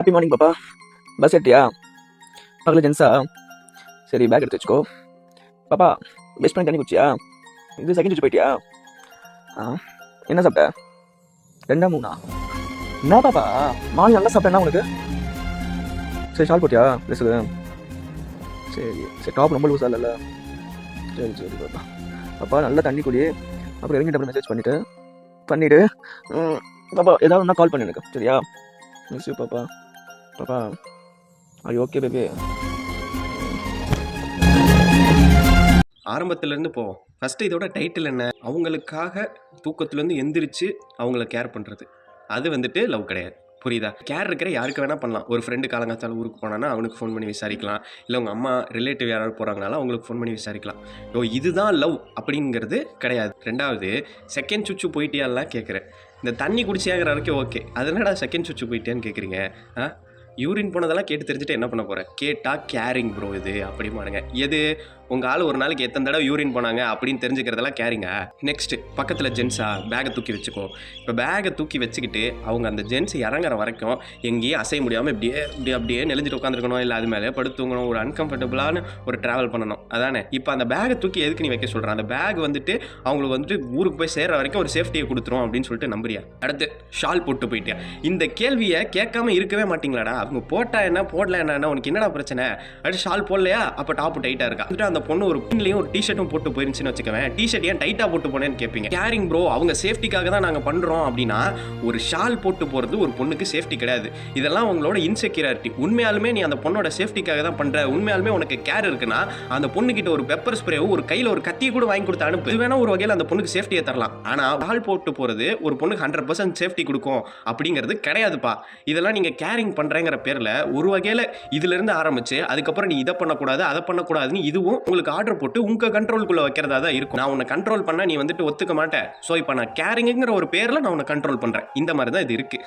Happy morning பாப்பா. Bus ஏட்டியா? பக்கத்தில் ஜென்ஸா? சரி பேக் எடுத்து வச்சுக்கோ. பாப்பா பெஸ்ட் பண்ணி தண்ணி குடிச்சியா? இது செகண்ட் வச்சு போயிட்டியா? என்ன சாப்பிட்ட? 2 3 என்ன பாப்பா மார்னிங் நல்லா சாப்பிட்டேன்னா உனக்கு? சரி ஷால் போட்டியா ட்ரெஸ்ஸுக்கு? சரி சரி டாப் ரொம்ப லூஸாக இல்லைல்ல? சரி சரி பாப்பா. பாப்பா நல்லா தண்ணி குடி. அப்புறம் இறங்கிட்டு அப்புறம் மெசேஜ் பண்ணிவிட்டு பாப்பா ஏதாவது ஒன்றா கால் பண்ணி எனக்கு சரியா? மிஸ் யூ பாப்பா. பாப்பா ஐ ஓகே பேபி. ஆரம்பத்துலேருந்து போவோம். ஃபஸ்ட்டு இதோட டைட்டில் என்ன? அவங்களுக்காக தூக்கத்துலேருந்து எந்திரிச்சு அவங்கள கேர் பண்ணுறது. அது வந்துட்டு லவ் கிடையாது. புரியுதா? கேர் இருக்கிற யாருக்கு வேணால் பண்ணலாம். ஒரு ஃப்ரெண்டு காலங்காத்தால ஊருக்கு போனான்னா அவனுக்கு ஃபோன் பண்ணி விசாரிக்கலாம். இல்லை உங்கள் அம்மா ரிலேட்டிவ் யாராவது போகிறாங்கனாலும் அவங்களுக்கு ஃபோன் பண்ணி விசாரிக்கலாம். இதுதான் லவ் அப்படிங்கிறது கிடையாது. 2வது செகண்ட் சுச்சு போயிட்டியாலாம் கேட்குறேன். இந்த தண்ணி குடிச்சியாங்கிற வரைக்கும் ஓகே. அதனால செகண்ட் சுச்சு போயிட்டியான்னு கேட்குறீங்க. யூரின் போனதெல்லாம் கேட்டு தெரிஞ்சுட்டு என்ன பண்ண போகிறேன்? கேட்டால் கேரிங் ப்ரோ இது அப்படிமானுங்க. எது உங்கள் ஆள் ஒரு நாளைக்கு எத்தனை தடவை யூரின் போனாங்க அப்படின்னு தெரிஞ்சுக்கிறதெல்லாம் கேரிங்க. நெக்ஸ்ட்டு பக்கத்தில் ஜென்ஸா பேகை தூக்கி வச்சுக்கோ. இப்போ பேகை தூக்கி வச்சுக்கிட்டு அவங்க அந்த ஜென்ஸ் இறங்குற வரைக்கும் எங்கேயும் அசைய முடியாமல் அப்படியே நெளிஞ்சிட்டு உட்காந்துருக்கணும். இல்லை அது மேலே படுத்துங்கணும். ஒரு அன்கம்ஃபர்டபுளான ஒரு ட்ராவல் பண்ணணும். அதானே இப்போ அந்த பேகை தூக்கி எதுக்கு நீ வைக்க சொல்கிறேன்? அந்த பேக் வந்துட்டு அவங்களுக்கு வந்துட்டு ஊருக்கு போய் சேர்ற வரைக்கும் ஒரு சேஃப்டியை கொடுத்துரும் அப்படின்னு சொல்லிட்டு நம்புறியா? அடுத்து ஷால் போட்டு போயிட்டியா? இந்த கேள்வியை கேட்காம இருக்கவே மாட்டீங்களாடா? அவங்க போட்டா என்ன போடல என்ன உனக்கு என்னடா பிரச்சனை? அடுத்து ஷால் போடலையா? அப்போ டாப்பு டைட்டாக இருக்கா? அந்த பொண்ணு ஒரு பின்லையும் ஒரு டிஷர்ட்டும் போட்டு போயிருந்துச்சுன்னு வச்சுக்கவேன். டிஷர்ட் ஏன் டைட்டா போட்டு போனேன்னு கேட்பீங்க. கேரிங் ப்ரோ அவங்க சேஃப்டிக்காக தான் நாங்கள் பண்றோம் அப்படின்னா ஒரு ஷால் போட்டு போறது ஒரு பொண்ணுக்கு சேஃப்டி கிடையாது. இதெல்லாம் உங்களோட இன்செக்யூரிட்டி. உண்மையாலுமே நீ அந்த பொண்ணோட சேஃப்டிக்காக தான் பண்ற, உண்மையாலுமே உனக்கு கேர் இருக்குன்னா அந்த பொண்ணு கிட்ட ஒரு பெப்பர் ஸ்ப்ரேவும் ஒரு கையில ஒரு கத்தியை கூட வாங்கி கொடுத்து அனுப்பு. இது வேணா ஒரு வகையில் அந்த பொண்ணுக்கு சேஃப்டியை தரலாம். ஆனா ஷால் போட்டு போறது ஒரு பொண்ணுக்கு 100% சேஃப்டி கொடுக்கும் அப்படிங்கிறது கிடையாதுப்பா. இதெல்லாம் நீங்க கேரிங் பண்றேங்கிற பேர்ல ஒரு வகையில இதுல இருந்து ஆரம்பிச்சு அதுக்கப்புறம் நீ இதை பண்ணக்கூடாது அதை பண்ணக்கூடாதுன்னு இதுவும் உங்களுக்கு ஆர்டர் போட்டு உங்க கண்ட்ரோலுக்குள்ள வைக்கிறதா தான் இருக்கும். நான் உன்னை கண்ட்ரோல் பண்ணா நீ வந்துட்டு ஒத்துக்க மாட்டேன். ஸோ இப்போ நான் கேரிங்குங்கிற ஒரு பேர்ல நான் உன்னை கண்ட்ரோல் பண்றேன். இந்த மாதிரி தான் இது இருக்கு.